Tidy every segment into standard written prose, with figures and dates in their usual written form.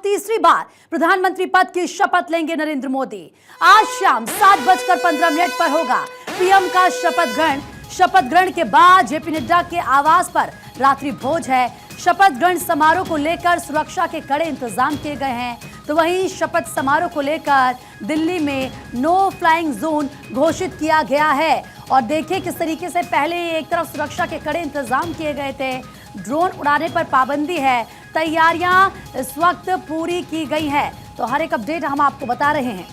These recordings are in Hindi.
तीसरी बार प्रधानमंत्री पद की शपथ लेंगे नरेंद्र मोदी। आज शाम 7:15 पर होगा पीएम का शपथ ग्रहण के बाद जेपी नड्डा के आवास पर रात्रि भोज है। शपथ ग्रहण समारोह को लेकर सुरक्षा के कड़े इंतजाम किए गए हैं। तो वहीं शपथ समारोह को लेकर दिल्ली में नो फ्लाइंग जोन घोषित किया गया है। और देखिए किस तरीके से पहले एक तरफ सुरक्षा के कड़े इंतजाम किए गए थे, ड्रोन उड़ाने पर पाबंदी है, तैयारियां इस वक्त पूरी की गई है। तो हर एक अपडेट हम आपको बता रहे हैं।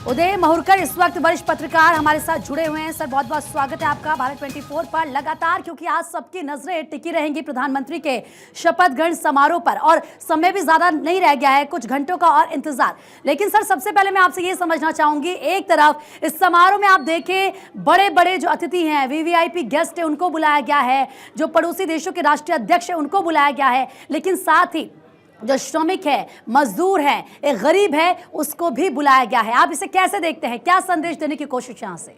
उदय महूरकर इस वक्त वरिष्ठ पत्रकार हमारे साथ जुड़े हुए हैं। सर बहुत बहुत स्वागत है आपका भारत 24 पर लगातार, क्योंकि आज सबकी नजरें टिकी रहेंगी प्रधानमंत्री के शपथ ग्रहण समारोह पर और समय भी ज्यादा नहीं रह गया है, कुछ घंटों का और इंतजार। लेकिन सर सबसे पहले मैं आपसे ये समझना चाहूंगी, एक तरफ इस समारोह में आप देखें बड़े बड़े जो अतिथि हैं, वीवीआईपी गेस्ट है उनको बुलाया गया है, जो पड़ोसी देशों के राष्ट्रीय अध्यक्ष है उनको बुलाया गया है, लेकिन साथ ही जो श्रमिक है, मजदूर है, एक गरीब है, उसको भी बुलाया गया है। आप इसे कैसे देखते हैं, क्या संदेश देने की कोशिश यहाँ से?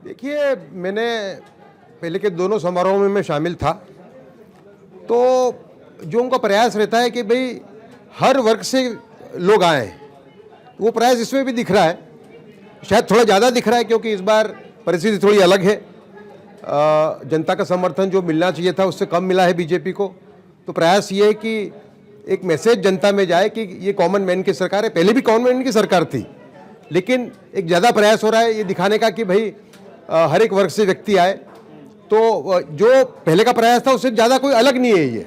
देखिए, मैंने पहले के दोनों समारोह में मैं शामिल था, तो जो उनका प्रयास रहता है कि भाई हर वर्ग से लोग आए, वो प्रयास इसमें भी दिख रहा है। शायद थोड़ा ज़्यादा दिख रहा है क्योंकि इस बार परिस्थिति थोड़ी अलग है। जनता का समर्थन जो मिलना चाहिए था उससे कम मिला है बीजेपी को। तो प्रयास ये है कि एक मैसेज जनता में जाए कि ये कॉमन मैन की सरकार है। पहले भी कॉमन मैन की सरकार थी, लेकिन एक ज़्यादा प्रयास हो रहा है ये दिखाने का कि भाई हर एक वर्ग से व्यक्ति आए। तो जो पहले का प्रयास था उससे ज़्यादा कोई अलग नहीं है ये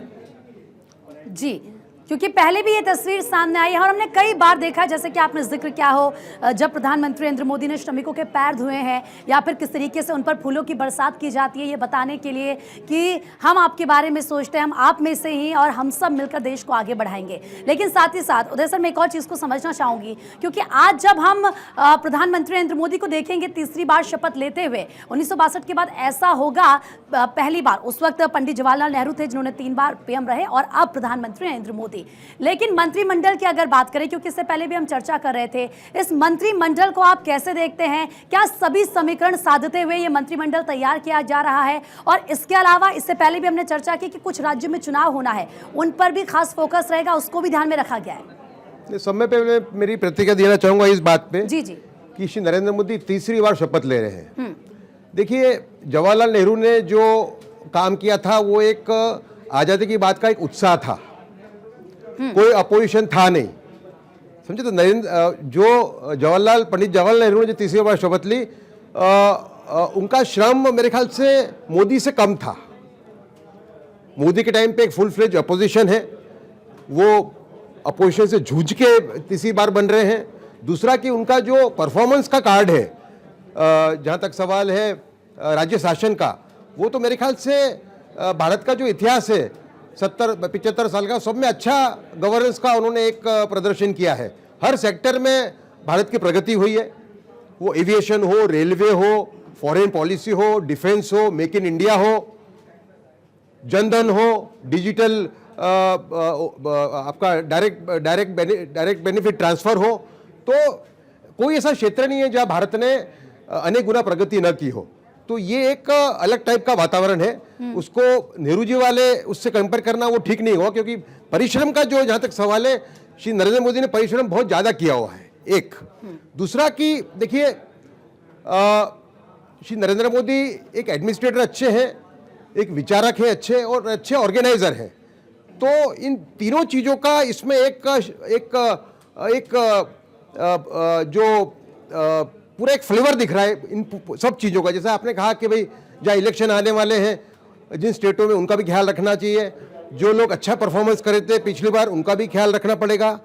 जी, क्योंकि पहले भी ये तस्वीर सामने आई है और हमने कई बार देखा, जैसे कि आपने जिक्र किया हो, जब प्रधानमंत्री नरेंद्र मोदी ने श्रमिकों के पैर धोए हैं या फिर किस तरीके से उन पर फूलों की बरसात की जाती है, ये बताने के लिए कि हम आपके बारे में सोचते हैं, हम आप में से ही और हम सब मिलकर देश को आगे बढ़ाएंगे। लेकिन साथ ही साथ उदय सर, मैं एक और चीज़ को समझना चाहूँगी, क्योंकि आज जब हम प्रधानमंत्री नरेंद्र मोदी को देखेंगे तीसरी बार शपथ लेते हुए, 1962 के बाद ऐसा होगा पहली बार। उस वक्त पंडित जवाहरलाल नेहरू थे जिन्होंने 3 बार पीएम रहे और अब प्रधानमंत्री नरेंद्र मोदी। लेकिन मंत्रिमंडल की अगर बात करें, क्योंकि इससे पहले भी हम चर्चा कर रहे थे, इस मंत्रिमंडल को आप कैसे देखते हैं? क्या सभी समीकरण साधते हुए ये मंत्रिमंडल तैयार किया जा रहा है? और इसके अलावा इससे पहले भी हमने चर्चा की कि कुछ राज्यों में चुनाव होना है, उन पर भी खास फोकस रहेगा, उसको भी ध्यान में रखा गया है। समय पे मैं मेरी प्रतिक्रिया देना चाहूँगा इस बात पे जी कि श्री नरेंद्र मोदी तीसरी बार शपथ ले रहे हैं। देखिए, जवाहरलाल नेहरू ने जो काम किया था वो एक आज़ादी की बात का एक उत्साह था, कोई अपोजिशन था नहीं, समझे। तो पंडित जवाहरलाल नेहरू ने जो तीसरी बार शपथ ली, उनका श्रम मेरे ख्याल से मोदी से कम था। मोदी के टाइम पे एक फुल फ्लेज अपोजिशन है, वो अपोजिशन से जूझ के तीसरी बार बन रहे हैं। दूसरा कि उनका जो परफॉर्मेंस का कार्ड है, जहाँ तक सवाल है राज्य शासन का, वो तो मेरे ख्याल से भारत का जो इतिहास है 70-75 साल का, सब में अच्छा गवर्नेंस का उन्होंने एक प्रदर्शन किया है। हर सेक्टर में भारत की प्रगति हुई है, वो एविएशन हो, रेलवे हो, फॉरेन पॉलिसी हो, डिफेंस हो, मेक इन इंडिया हो, जनधन हो, डिजिटल आपका डायरेक्ट बेनिफिट ट्रांसफर हो। तो कोई ऐसा क्षेत्र नहीं है जहां भारत ने अनेक गुना प्रगति न की हो। तो ये एक अलग टाइप का वातावरण है, उसको नेहरू जी वाले उससे कंपेयर करना वो ठीक नहीं हुआ, क्योंकि परिश्रम का जो जहां तक सवाल है, श्री नरेंद्र मोदी ने परिश्रम बहुत ज्यादा किया हुआ है। एक दूसरा कि देखिए, श्री नरेंद्र मोदी एक एडमिनिस्ट्रेटर अच्छे हैं, एक विचारक है अच्छे, और अच्छे ऑर्गेनाइजर हैं। तो इन तीनों चीजों का इसमें एक जो पूरा एक फ्लेवर दिख रहा है इन सब चीज़ों का। जैसे आपने कहा कि भाई जहाँ इलेक्शन आने वाले हैं, जिन स्टेटों में, उनका भी ख्याल रखना चाहिए। जो लोग अच्छा परफॉर्मेंस करे थे पिछली बार, उनका भी ख्याल रखना पड़ेगा।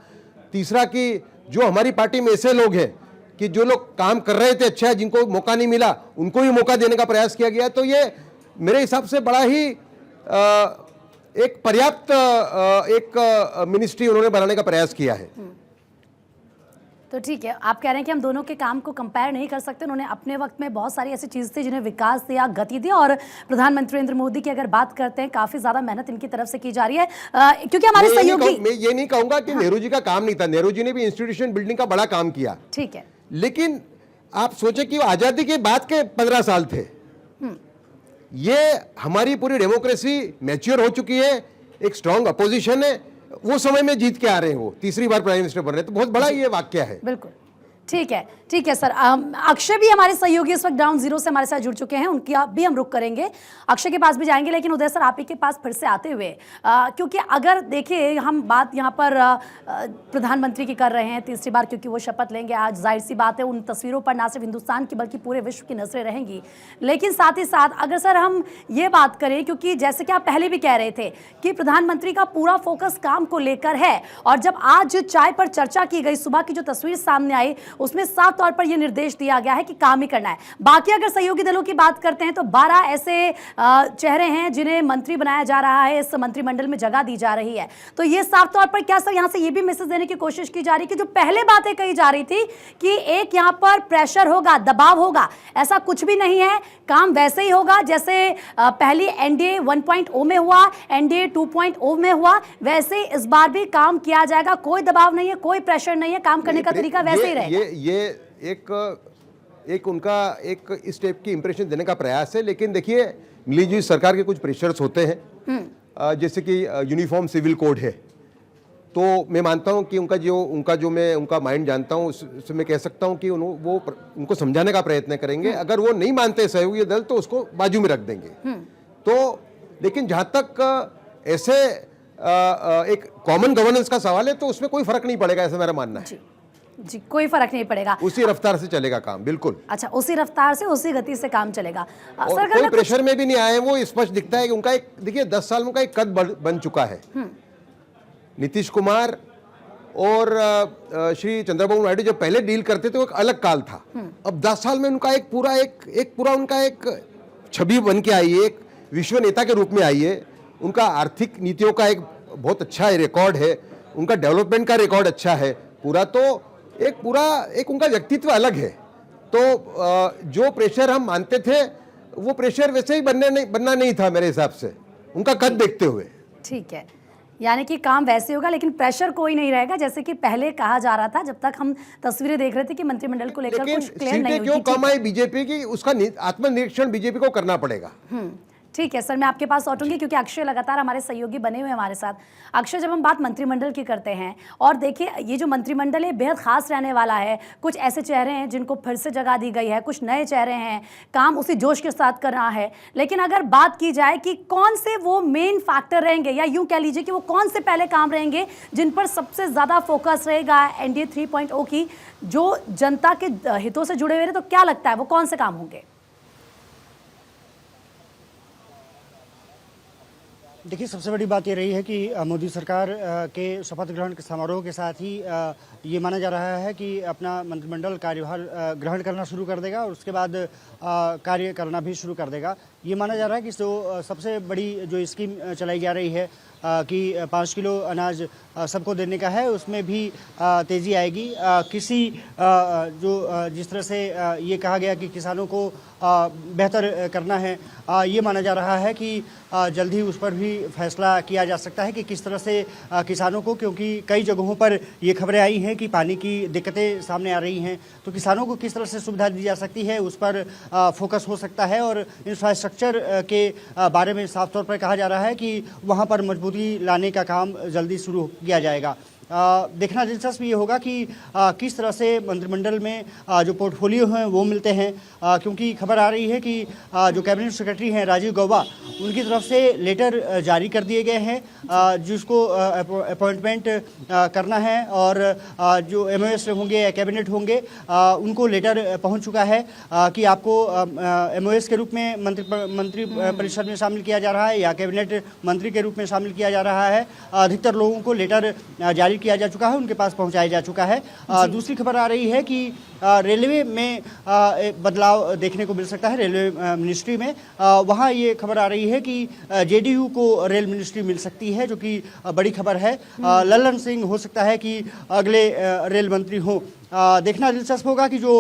तीसरा कि जो हमारी पार्टी में ऐसे लोग हैं कि जो लोग काम कर रहे थे अच्छा, जिनको मौका नहीं मिला, उनको भी मौका देने का प्रयास किया गया। तो ये मेरे हिसाब से बड़ा ही एक पर्याप्त एक मिनिस्ट्री उन्होंने बनाने का प्रयास किया है। तो ठीक है, आप कह रहे हैं कि हम दोनों के काम को कंपेयर नहीं कर सकते। उन्होंने अपने वक्त में बहुत सारी ऐसी चीज़ थी जिन्हें विकास दिया, गति दी, और प्रधानमंत्री नरेंद्र मोदी की अगर बात करते हैं, काफ़ी ज़्यादा मेहनत इनकी तरफ से की जा रही है, क्योंकि हमारे सहयोगी। मैं ये नहीं कहूँगा कि नेहरू जी का काम नहीं था, नेहरू जी ने भी इंस्टीट्यूशन बिल्डिंग का बड़ा काम किया, ठीक है। लेकिन आप सोचे कि आज़ादी के बाद के 15 साल थे, ये हमारी पूरी डेमोक्रेसी मैच्योर हो चुकी है, एक स्ट्रांग अपोजिशन है, वो समय में जीत के आ रहे हैं, वो तीसरी बार प्राइम मिनिस्टर बन रहे हैं, तो बहुत बड़ा ये वाक्य है। बिल्कुल ठीक है सर। अक्षय भी हमारे सहयोगी इस वक्त ग्राउंड जीरो से हमारे साथ जुड़ चुके हैं, उनकी भी हम रुख करेंगे, अक्षय के पास भी जाएंगे। लेकिन उदय सर, आप ही के पास फिर से आते हुए, क्योंकि अगर देखिए हम बात यहाँ पर प्रधानमंत्री की कर रहे हैं तीसरी बार, क्योंकि वो शपथ लेंगे आज, जाहिर सी बात है उन तस्वीरों पर ना सिर्फ हिंदुस्तान की बल्कि पूरे विश्व की नजरें रहेंगी। लेकिन साथ ही साथ अगर सर हम ये बात करें, क्योंकि जैसे कि आप पहले भी कह रहे थे कि प्रधानमंत्री का पूरा फोकस काम को लेकर है, और जब आज चाय पर चर्चा की गई, सुबह की जो तस्वीर सामने आई उसमें साफ तौर पर यह निर्देश दिया गया है कि काम ही करना है। बाकी अगर सहयोगी दलों की बात करते हैं तो 12 ऐसे चेहरे हैं जिन्हें मंत्री बनाया जा रहा है, इस मंत्रिमंडल में जगह दी जा रही है। तो ये साफ तौर पर क्या सर यहां से ये भी मैसेज देने की कोशिश की जा रही है कि जो पहले बातें कही जा रही थी कि एक यहां पर प्रेशर होगा, दबाव होगा, ऐसा कुछ भी नहीं है, काम वैसे ही होगा जैसे पहली एनडीए 1.0 में हुआ, एनडीए 2.0 में हुआ, वैसे इस बार भी काम किया जाएगा। कोई दबाव नहीं है, कोई प्रेशर नहीं है, काम करने का तरीका वैसे ही रहेगा। ये एक उनका एक इस टाइप की इंप्रेशन देने का प्रयास है। लेकिन देखिए, मिली जी सरकार के कुछ प्रेशर्स होते हैं, जैसे कि यूनिफॉर्म सिविल कोड है, तो मैं मानता हूं कि उनका माइंड जानता हूं, उससे मैं कह सकता हूं कि वो उनको समझाने का प्रयत्न करेंगे। अगर वो नहीं मानते सहयोगी दल तो उसको बाजू में रख देंगे। तो लेकिन जहां तक ऐसे एक कॉमन गवर्नेंस का सवाल है तो उसमें कोई फर्क नहीं पड़ेगा, ऐसा मेरा मानना है। जी, कोई फर्क नहीं पड़ेगा, उसी रफ्तार से चलेगा काम। बिल्कुल। अच्छा, उसी रफ्तार से, उसी गति से काम चलेगा। और कोई प्रेशर में भी नहीं आए, वो स्पष्ट दिखता है कि उनका एक, देखिए 10 साल में उनका एक कद बन चुका है। नीतीश कुमार और श्री चंद्रबाबू नायडू जब पहले डील करते थे वो एक अलग काल था। अब 10 साल में उनका एक पूरा उनका एक छवि बन के आई है, एक विश्व नेता के रूप में आई है। उनका आर्थिक नीतियों का एक बहुत अच्छा रिकॉर्ड है, उनका डेवलपमेंट का रिकॉर्ड अच्छा है पूरा। तो एक उनका व्यक्तित्व अलग है। तो जो प्रेशर हम मानते थे वो प्रेशर वैसे ही बनना नहीं था मेरे हिसाब से, उनका कद देखते हुए। ठीक है, यानी कि काम वैसे होगा लेकिन प्रेशर कोई नहीं रहेगा, जैसे कि पहले कहा जा रहा था जब तक हम तस्वीरें देख रहे थे कि मंत्रिमंडल को लेकर कुछ क्लियर नहीं हुई। क्यों कम आई बीजेपी की, उसका आत्मनिरीक्षण बीजेपी को करना पड़ेगा। ठीक है सर, मैं आपके पास लौटूंगी क्योंकि अक्षय लगातार हमारे सहयोगी बने हुए हमारे साथ। अक्षय, जब हम बात मंत्रिमंडल की करते हैं, और देखिए ये जो मंत्रिमंडल है बेहद खास रहने वाला है, कुछ ऐसे चेहरे हैं जिनको फिर से जगह दी गई है, कुछ नए चेहरे हैं, काम उसी जोश के साथ कर रहा है। लेकिन अगर बात की जाए कि कौन से वो मेन फैक्टर रहेंगे, या यूं कह लीजिए कि वो कौन से पहले काम रहेंगे जिन पर सबसे ज़्यादा फोकस रहेगा एनडीए 3.0 की, जो जनता के हितों से जुड़े हुए हैं, तो क्या लगता है वो कौन से काम होंगे? देखिए, सबसे बड़ी बात ये रही है कि मोदी सरकार के शपथ ग्रहण के समारोह के साथ ही ये माना जा रहा है कि अपना मंत्रिमंडल कार्यभार ग्रहण करना शुरू कर देगा और उसके बाद कार्य करना भी शुरू कर देगा। ये माना जा रहा है कि जो सबसे बड़ी जो स्कीम चलाई जा रही है कि 5 किलो अनाज सबको देने का है, उसमें भी तेज़ी आएगी। जिस तरह से ये कहा गया कि किसानों को बेहतर करना है, ये माना जा रहा है कि जल्द ही उस पर भी फैसला किया जा सकता है कि किस तरह से किसानों को, क्योंकि कई जगहों पर ये खबरें आई हैं कि पानी की दिक्कतें सामने आ रही हैं, तो किसानों को किस तरह से सुविधा दी जा सकती है उस पर फोकस हो सकता है। और इंफ्रास्ट्रक्चर के बारे में साफ तौर पर कहा जा रहा है कि वहाँ पर मजबूती लाने का काम जल्दी शुरू किया जाएगा। देखना दिलचस्प ये होगा कि किस तरह से मंत्रिमंडल में जो पोर्टफोलियो हैं वो मिलते हैं, क्योंकि खबर आ रही है कि जो कैबिनेट सेक्रेटरी हैं राजीव गौबा, उनकी तरफ से लेटर जारी कर दिए गए हैं जिसको अपॉइंटमेंट करना है, और जो एमओएस होंगे या कैबिनेट होंगे उनको लेटर पहुंच चुका है कि आपको एमओएस के रूप में मंत्री परिषद में शामिल किया जा रहा है या कैबिनेट मंत्री के रूप में शामिल किया जा रहा है। अधिकतर लोगों को लेटर जारी किया जा चुका है, उनके पास पहुंचाया जा चुका है। दूसरी खबर आ रही है कि रेलवे में बदलाव देखने को मिल सकता है। रेलवे मिनिस्ट्री में वहाँ ये खबर आ रही है कि जेडीयू को रेल मिनिस्ट्री मिल सकती है, जो कि बड़ी खबर है। लल्लन सिंह हो सकता है कि अगले रेल मंत्री हो। देखना दिलचस्प होगा कि जो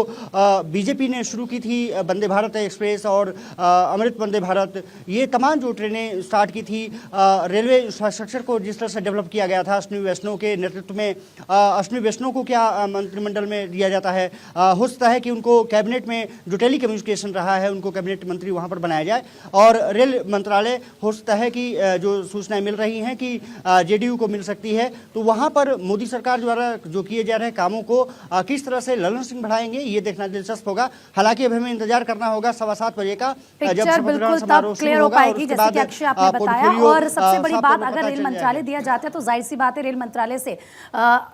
बीजेपी ने शुरू की थी वंदे भारत एक्सप्रेस और अमृत वंदे भारत, ये तमाम जो ट्रेनें स्टार्ट की थी, रेलवे इंफ्रास्ट्रक्चर को जिस तरह से डेवलप किया गया था अश्विनी वैष्णव के नेतृत्व में, अश्विनी वैष्णव को क्या मंत्रिमंडल में दिया जाता है, हो सकता है कि उनको कैबिनेट में जो टेली कम्युनिकेशन रहा है उनको कैबिनेट मंत्री वहाँ पर बनाया जाए, और रेल मंत्रालय हो सकता है कि जो सूचनाएं मिल रही हैं कि जेडीयू को मिल सकती है, तो वहाँ पर मोदी सरकार द्वारा जो किए जा रहे कामों को किस तरह से ललन सिंह बढ़ाएंगे, ये देखना दिलचस्प होगा। हालांकि अब हमें इंतजार करना होगा 7:15 बजे का, जब पिक्चर बिल्कुल तब क्लियर हो पाएगी, जैसे कि अक्षय आपने बताया। और सबसे बड़ी बात, अगर रेल मंत्रालय दिया जाता है तो जाहिर सी बात है रेल मंत्रालय से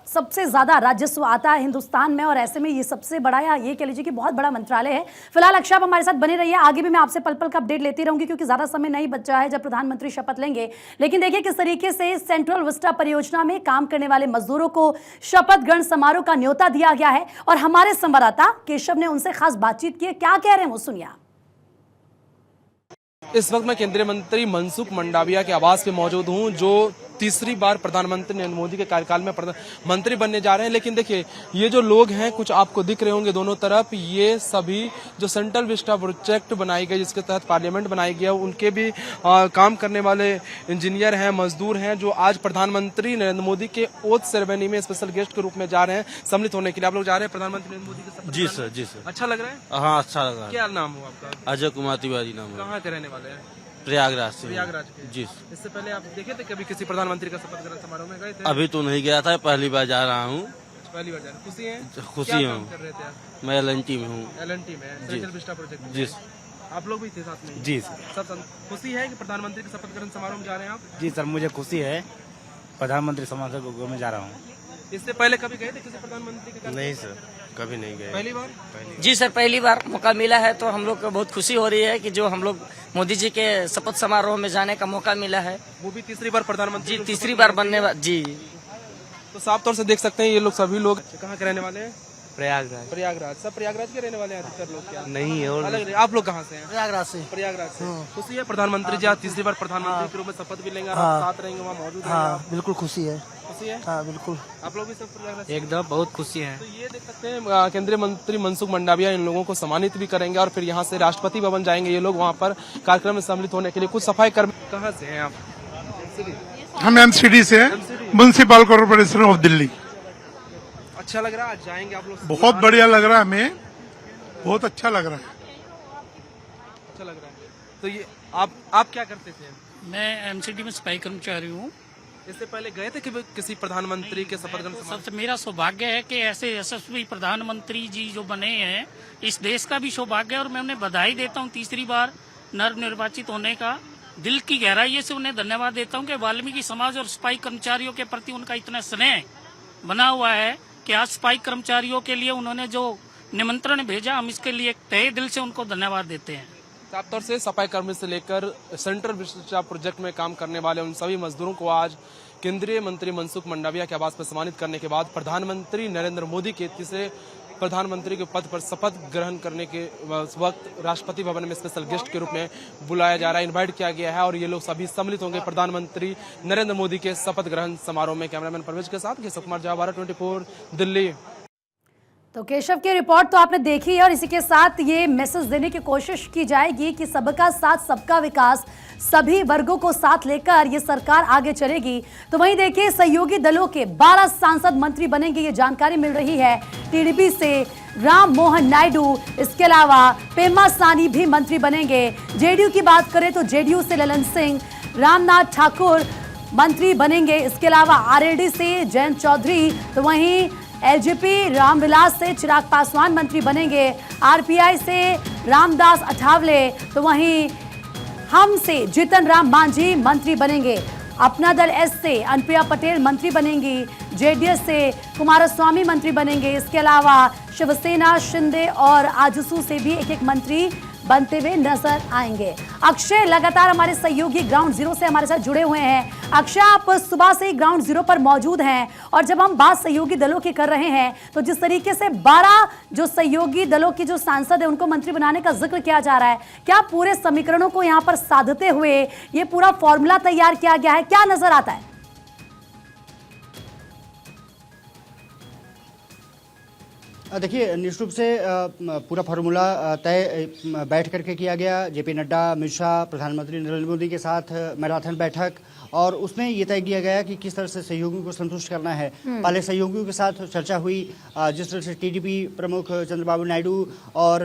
सबसे ज्यादा राजस्व आता है हिंदुस्तान में, और ऐसे में ये सबसे बड़ा, या ये कह लीजिए कि बहुत बड़ा मंत्रालय है। फिलहाल अक्षय आप हमारे साथ बने रहिए, आगे भी मैं आपसे पल पल का अपडेट लेती रहूंगी क्योंकि ज्यादा समय नहीं बचा है जब प्रधानमंत्री शपथ लेंगे। लेकिन देखिए किस तरीके से सेंट्रल विस्टा परियोजना में काम करने वाले मजदूरों को शपथ ग्रहण समारोह का न्योता दिया गया है, और हमारे संवाददाता केशव ने उनसे खास बातचीत की। क्या कह रहे हैं वो सुनिए। इस वक्त मैं केंद्रीय मंत्री मनसुख मंडाविया के आवास पे मौजूद हूं, जो तीसरी बार प्रधानमंत्री नरेंद्र मोदी के कार्यकाल में मंत्री बनने जा रहे हैं। लेकिन देखिए ये जो लोग हैं, कुछ आपको दिख रहे होंगे दोनों तरफ, ये सभी जो सेंट्रल विस्टा प्रोजेक्ट बनाई गई जिसके तहत पार्लियामेंट बनाई गई है, उनके भी काम करने वाले इंजीनियर हैं, मजदूर हैं, जो आज प्रधानमंत्री नरेंद्र मोदी के ओथ सेरेमनी में स्पेशल गेस्ट के रूप में जा रहे हैं सम्मिलित होने के लिए। आप लोग जा रहे हैं प्रधानमंत्री नरेंद्र मोदी के साथ? जी सर, जी सर। अच्छा लग रहा है? हाँ, अच्छा लगा। क्या नाम हो आपका? अजय कुमार तिवारी नाम है। कहाँ के रहने वाले हैं? प्रयागराज से। प्रयागराज के? जी। इससे पहले आप देखे थे कभी किसी प्रधानमंत्री का शपथ ग्रहण समारोह में गए थे? अभी तो नहीं गया था, पहली बार जा रहा हूँ। पहली बार जा रहे हैं? खुशी हैं? खुशी क्या काम हूँ। कर रहे थे आप? मैं एलएनटी में हूँ। एलएनटी में सेंट्रल विस्टा प्रोजेक्ट में? जी। आप लोग भी थे साथ में? जी सब खुशी है कि प्रधानमंत्री के शपथ ग्रहण समारोह में जा रहे हैं आप? जी सर, मुझे खुशी है प्रधानमंत्री समारोह में जा रहा हूँ। इससे पहले कभी गए थे किसी प्रधानमंत्री के? नहीं सर, कभी नहीं गए। पहली बार? जी सर, पहली बार मौका मिला है, तो हम लोग को बहुत खुशी हो रही है कि जो हम लोग मोदी जी के शपथ समारोह में जाने का मौका मिला है। वो भी तीसरी बार प्रधानमंत्री? जी, तीसरी बार बनने जी। तो साफ तौर से देख सकते हैं ये लोग सभी लोग कहाँ के रहने वाले हैं? प्रयागराज। प्रयागराज। सब प्रयागराज के रहने वाले हैं अधिकतर लोग? क्या नहीं और अलग? आप लोग कहाँ से हैं? प्रयागराज से। प्रयागराज से। खुशी है प्रधानमंत्री जी आज तीसरी बार प्रधानमंत्री के रूप में शपथ भी लेंगे और आप साथ रहेंगे, वहाँ मौजूद रहेंगे? हाँ, बिल्कुल खुशी है। खुशी है? हाँ, बिल्कुल। आप लोग भी सब प्रयागराज से? एकदम बहुत खुशी है। तो ये देख सकते हैं केंद्रीय मंत्री मनसुख मंडाविया इन लोगों को सम्मानित भी करेंगे और फिर यहाँ से राष्ट्रपति भवन जाएंगे ये लोग, वहाँ पर कार्यक्रम में सम्मिलित होने के लिए। कुछ सफाई कर्मी कहाँ से हैं आप? हम एमसीडी से हैं, म्युनिसिपल कॉर्पोरेशन ऑफ दिल्ली। अच्छा लग रहा है आज जाएंगे आप लोग? बहुत बढ़िया लग रहा है हमें, बहुत अच्छा लग रहा है। अच्छा लग रहा है। तो ये आप क्या करते थे? मैं एमसीडी में सफाई कर्मचारी हूँ। इससे पहले गए थे कि किसी प्रधानमंत्री के शपथ ग्रहण समारोह? सबसे मेरा सौभाग्य है कि ऐसे यशस्वी प्रधानमंत्री जी जो बने हैं, इस देश का भी सौभाग्य है, और मैं उन्हें बधाई देता हूँ तीसरी बार नवनिर्वाचित होने का। दिल की गहराई से उन्हें धन्यवाद देता हूँ कि वाल्मीकि समाज और सफाई कर्मचारियों के प्रति उनका इतना स्नेह बना हुआ है कि आज सफाई कर्मचारियों के लिए उन्होंने जो निमंत्रण भेजा, हम इसके लिए तहे दिल से उनको धन्यवाद देते हैं। साफ तौर से सफाई कर्मी से लेकर सेंट्रल विस्टा प्रोजेक्ट में काम करने वाले उन सभी मजदूरों को आज केंद्रीय मंत्री मनसुख मंडाविया के आवास पर सम्मानित करने के बाद प्रधानमंत्री नरेंद्र मोदी के तीसरे प्रधानमंत्री के पद पर शपथ ग्रहण करने के वक्त राष्ट्रपति भवन में स्पेशल गेस्ट के रूप में बुलाया जा रहा है, इनवाइट किया गया है, और ये लोग सभी सम्मिलित होंगे प्रधानमंत्री नरेंद्र मोदी के शपथ ग्रहण समारोह में। कैमरामैन परवेज के साथ केशव कुमार झा, भारत 24 दिल्ली। तो केशव की रिपोर्ट तो आपने देखी है, और इसी के साथ ये मैसेज देने की कोशिश की जाएगी कि सबका साथ सबका विकास, सभी वर्गों को साथ लेकर ये सरकार आगे चलेगी। तो वहीं देखिए सहयोगी दलों के 12 सांसद मंत्री बनेंगे, ये जानकारी मिल रही है टीडीपी से। राम मोहन नायडू, इसके अलावा पेमा सानी भी मंत्री बनेंगे। जेडीयू की बात करें तो जेडीयू से ललन सिंह, रामनाथ ठाकुर मंत्री बनेंगे। इसके अलावा आरएलडी से जयंत चौधरी, तो वहीं एलजेपी रामविलास से चिराग पासवान मंत्री बनेंगे। आरपीआई से रामदास अठावले, तो वहीं हम से जीतन राम मांझी मंत्री बनेंगे। अपना दल एस से अनुप्रिया पटेल मंत्री बनेंगी। जेडीएस से कुमारस्वामी मंत्री बनेंगे। इसके अलावा शिवसेना, शिंदे और आजसू से भी एक एक मंत्री बनते हुए नजर आएंगे। अक्षय लगातार हमारे सहयोगी ग्राउंड जीरो से हमारे साथ जुड़े हुए हैं। अक्षय, आप सुबह से ही ग्राउंड जीरो पर मौजूद हैं, और जब हम बात सहयोगी दलों की कर रहे हैं तो जिस तरीके से 12 जो सहयोगी दलों की जो सांसद है उनको मंत्री बनाने का जिक्र किया जा रहा है, क्या पूरे समीकरणों को यहाँ पर साधते हुए ये पूरा फॉर्मूला तैयार किया गया है? क्या नजर आता है? देखिए, निश्चित रूप से पूरा फार्मूला तय बैठ करके किया गया। जेपी नड्डा, अमित शाह, प्रधानमंत्री नरेंद्र मोदी के साथ मैराथन बैठक, और उसमें ये तय किया गया कि किस तरह से सहयोगियों को संतुष्ट करना है। पहले सहयोगियों के साथ चर्चा हुई, जिस तरह से टीडीपी प्रमुख चंद्रबाबू नायडू और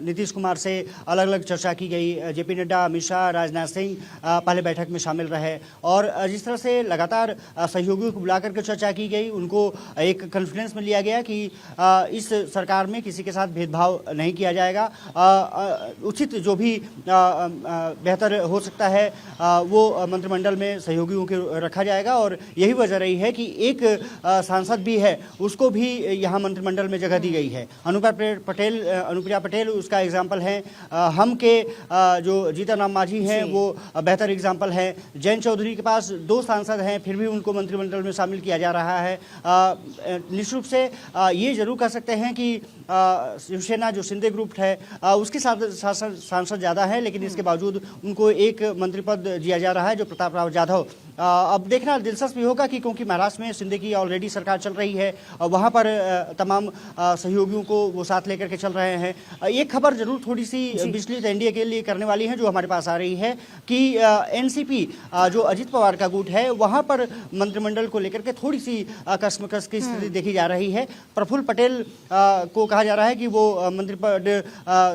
नीतीश कुमार से अलग अलग चर्चा की गई। जेपी नड्डा, अमित शाह, राजनाथ सिंह पहले बैठक में शामिल रहे, और जिस तरह से लगातार सहयोगियों को बुला करके चर्चा की गई, उनको एक कॉन्फिडेंस में लिया गया कि इस सरकार में किसी के साथ भेदभाव नहीं किया जाएगा। उचित जो भी बेहतर हो सकता है वो मंत्रिमंडल में सहयोगियों के रखा जाएगा, और यही वजह रही है कि एक सांसद भी है उसको भी यहाँ मंत्रिमंडल में जगह दी गई है। अनुप्रिया पटेल उसका एग्जाम्पल है। हम के जो जीतन राम मांझी हैं वो बेहतर एग्जाम्पल है। जयंत चौधरी के पास 2 सांसद हैं, फिर भी उनको मंत्रिमंडल में शामिल किया जा रहा है। निश्चित रूप से ये जरूर कह सकते हैं कि शिवसेना जो शिंदे ग्रुप है उसके साथ सांसद ज़्यादा है, लेकिन इसके बावजूद उनको एक मंत्री पद दिया जा रहा है, जो प्रताप राव जाधव। अब देखना दिलचस्प भी होगा कि क्योंकि महाराष्ट्र में शिंदे की ऑलरेडी सरकार चल रही है और वहाँ पर तमाम सहयोगियों को वो साथ लेकर के चल रहे हैं। एक खबर जरूर थोड़ी सी विचलित एनडीए के लिए करने वाली है, जो हमारे पास आ रही है कि एनसीपी जो अजित पवार का गुट है, वहाँ पर मंत्रिमंडल को लेकर के थोड़ी सी कशमकश की स्थिति देखी जा रही है। प्रफुल्ल पटेल को कहा जा रहा है कि वो मंत्री पद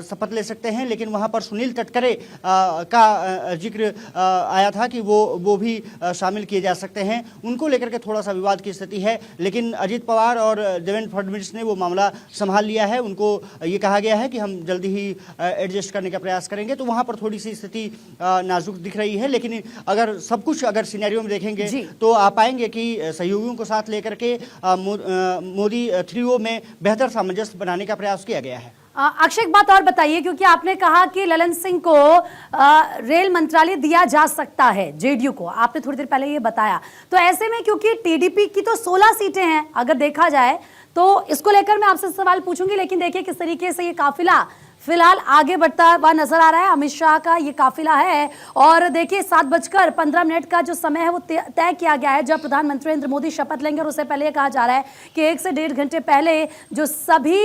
शपथ ले सकते हैं, लेकिन वहाँ पर सुनील तटकरे का जिक्र आया था कि वो भी शामिल किए जा सकते हैं। उनको लेकर के थोड़ा सा विवाद की स्थिति है, लेकिन अजित पवार और देवेंद्र फडणवीस ने वो मामला संभाल लिया है। उनको ये कहा गया है कि हम जल्दी ही एडजस्ट करने का प्रयास करेंगे, तो वहाँ पर थोड़ी सी स्थिति नाजुक दिख रही है। लेकिन अगर सब कुछ सिनेरियो में देखेंगे तो आप पाएंगे कि सहयोगियों को साथ लेकर के मोदी थ्रियो में बेहतर सामंजस्य बनाने का प्रयास किया गया है। अक्षय, एक बात और बताइए, क्योंकि आपने कहा कि ललन सिंह को रेल मंत्रालय दिया जा सकता है, जेडीयू को, आपने थोड़ी देर पहले ये बताया। तो ऐसे में क्योंकि टीडीपी की तो 16 सीटें हैं अगर देखा जाए, तो इसको लेकर मैं आपसे सवाल पूछूंगी। लेकिन देखिए किस तरीके से ये काफिला फिलहाल आगे बढ़ता हुआ नजर आ रहा है। अमित शाह का ये काफिला है, और देखिए 7:15 का जो समय है वो तय किया गया है जब प्रधानमंत्री नरेंद्र मोदी शपथ लेंगे। और उससे पहले कहा जा रहा है कि 1 से 1.5 घंटे पहले जो सभी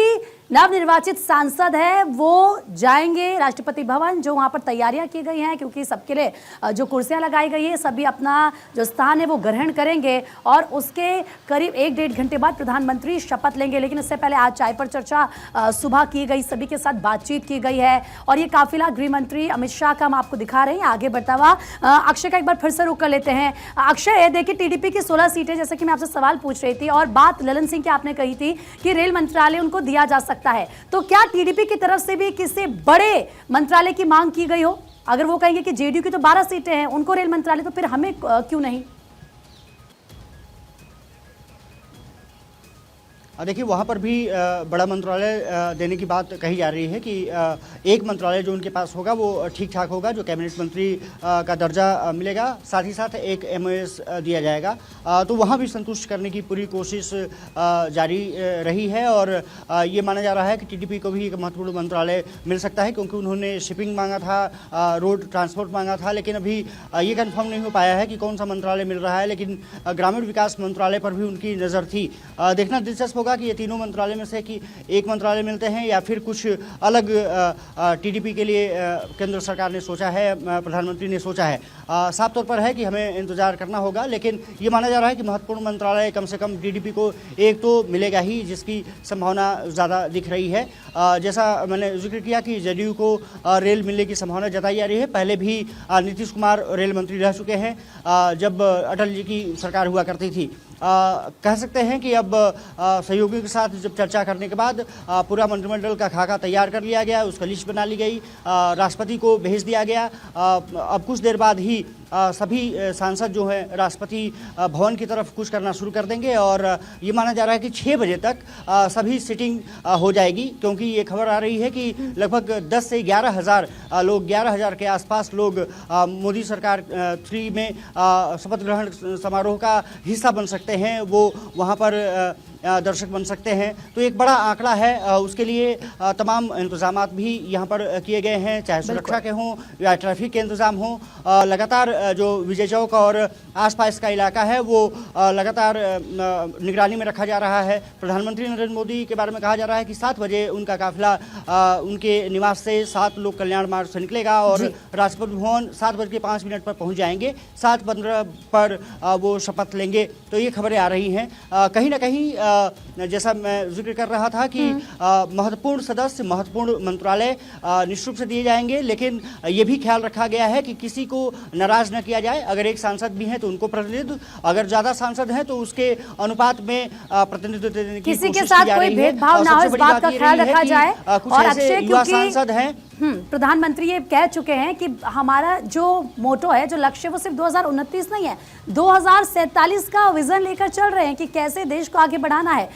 नवनिर्वाचित सांसद है वो जाएंगे राष्ट्रपति भवन, जो वहां पर तैयारियां की गई हैं, क्योंकि सबके लिए जो कुर्सियां लगाई गई है सभी अपना जो स्थान है वो ग्रहण करेंगे, और उसके करीब 1-1.5 घंटे बाद प्रधानमंत्री शपथ लेंगे। लेकिन इससे पहले आज चाय पर चर्चा सुबह की गई, सभी के साथ बातचीत की गई है, और ये काफिला गृह मंत्री अमित शाह का हम आपको दिखा रहे हैं आगे बढ़ता हुआ। अक्षय का एक बार फिर से रुक कर लेते हैं। अक्षय, देखिए टीडीपी की 16 सीटें, जैसे कि मैं आपसे सवाल पूछ रही थी, और बात ललन सिंह की आपने कही थी कि रेल मंत्रालय उनको दिया जा सकता है, तो क्या टीडीपी की तरफ से भी किसी बड़े मंत्रालय की मांग की गई हो? अगर वो कहेंगे कि जेडीयू की तो 12 सीटें हैं, उनको रेल मंत्रालय, तो फिर हमें क्यों नहीं? देखिए, वहाँ पर भी बड़ा मंत्रालय देने की बात कही जा रही है कि एक मंत्रालय जो उनके पास होगा वो ठीक ठाक होगा, जो कैबिनेट मंत्री का दर्जा मिलेगा, साथ ही साथ एक एमओएस दिया जाएगा। तो वहाँ भी संतुष्ट करने की पूरी कोशिश जारी रही है, और ये माना जा रहा है कि टीडीपी को भी एक महत्वपूर्ण मंत्रालय मिल सकता है, क्योंकि उन्होंने शिपिंग मांगा था, रोड ट्रांसपोर्ट मांगा था, लेकिन अभी ये कन्फर्म नहीं हो पाया है कि कौन सा मंत्रालय मिल रहा है। लेकिन ग्रामीण विकास मंत्रालय पर भी उनकी नज़र थी। देखना दिलचस्प होगा कि ये तीनों मंत्रालय में से कि एक मंत्रालय मिलते हैं या फिर कुछ अलग टीडीपी के लिए केंद्र सरकार ने सोचा है, प्रधानमंत्री ने सोचा है। साफ तौर पर है कि हमें इंतजार करना होगा, लेकिन ये माना जा रहा है कि महत्वपूर्ण मंत्रालय कम से कम टीडीपी को एक तो मिलेगा ही, जिसकी संभावना ज़्यादा दिख रही है। जैसा मैंने जिक्र किया कि जेडीयू को रेल मिलने की संभावना जताई जा रही है। पहले भी नीतीश कुमार रेल मंत्री रह चुके हैं जब अटल जी की सरकार हुआ करती थी। कह सकते हैं कि अब सहयोगियों के साथ जब चर्चा करने के बाद पूरा मंत्रिमंडल का खाका तैयार कर लिया गया, उसका लिस्ट बना ली गई, राष्ट्रपति को भेज दिया गया। अब कुछ देर बाद ही सभी सांसद जो हैं राष्ट्रपति भवन की तरफ कुछ करना शुरू कर देंगे, और ये माना जा रहा है कि 6 बजे तक सभी सिटिंग हो जाएगी, क्योंकि ये खबर आ रही है कि लगभग 10 से 11 हज़ार लोग, 11 हज़ार के आसपास लोग मोदी सरकार 3 में शपथ ग्रहण समारोह का हिस्सा बन सकते हैं। वो वहाँ पर दर्शक बन सकते हैं। तो एक बड़ा आंकड़ा है, उसके लिए तमाम इंतजाम भी यहाँ पर किए गए हैं, चाहे सुरक्षा के हों या ट्रैफिक के इंतजाम हों। लगातार जो विजय चौक और आसपास का इलाका है वो लगातार निगरानी में रखा जा रहा है। प्रधानमंत्री नरेंद्र मोदी के बारे में कहा जा रहा है कि 7 बजे उनका काफिला उनके निवास से 7 लोक कल्याण मार्ग से निकलेगा और राष्ट्रपति भवन 7:05 पर पहुंच जाएंगे। 7:15 पर वो शपथ लेंगे। तो ये खबरें आ रही हैं। कहीं ना कहीं जैसा मैं जिक्र कर रहा था कि महत्वपूर्ण सदस्य, महत्वपूर्ण मंत्रालय निश्चित रूप से दिए जाएंगे, लेकिन ये भी ख्याल रखा गया है कि किसी को नाराज न किया जाए। अगर एक सांसद भी हैं तो उनको प्रतिनिधित्व, अगर ज्यादा सांसद हैं तो उसके अनुपात में प्रतिनिधित्व देने की किसी के कोशिश साथ की जा कोई रही है। भेदभाव ना हो, इस बात का ख्याल रखा जाए। कुछ और ऐसे अक्षय, युवा क्योंकि सांसद हैं, प्रधानमंत्री ये कह चुके हैं कि हमारा जो मोटो है, जो लक्ष्य, वो सिर्फ 2029 नहीं है, 2047 का विजन लेकर चल रहे हैं कि कैसे देश को आगे बढ़ाना है।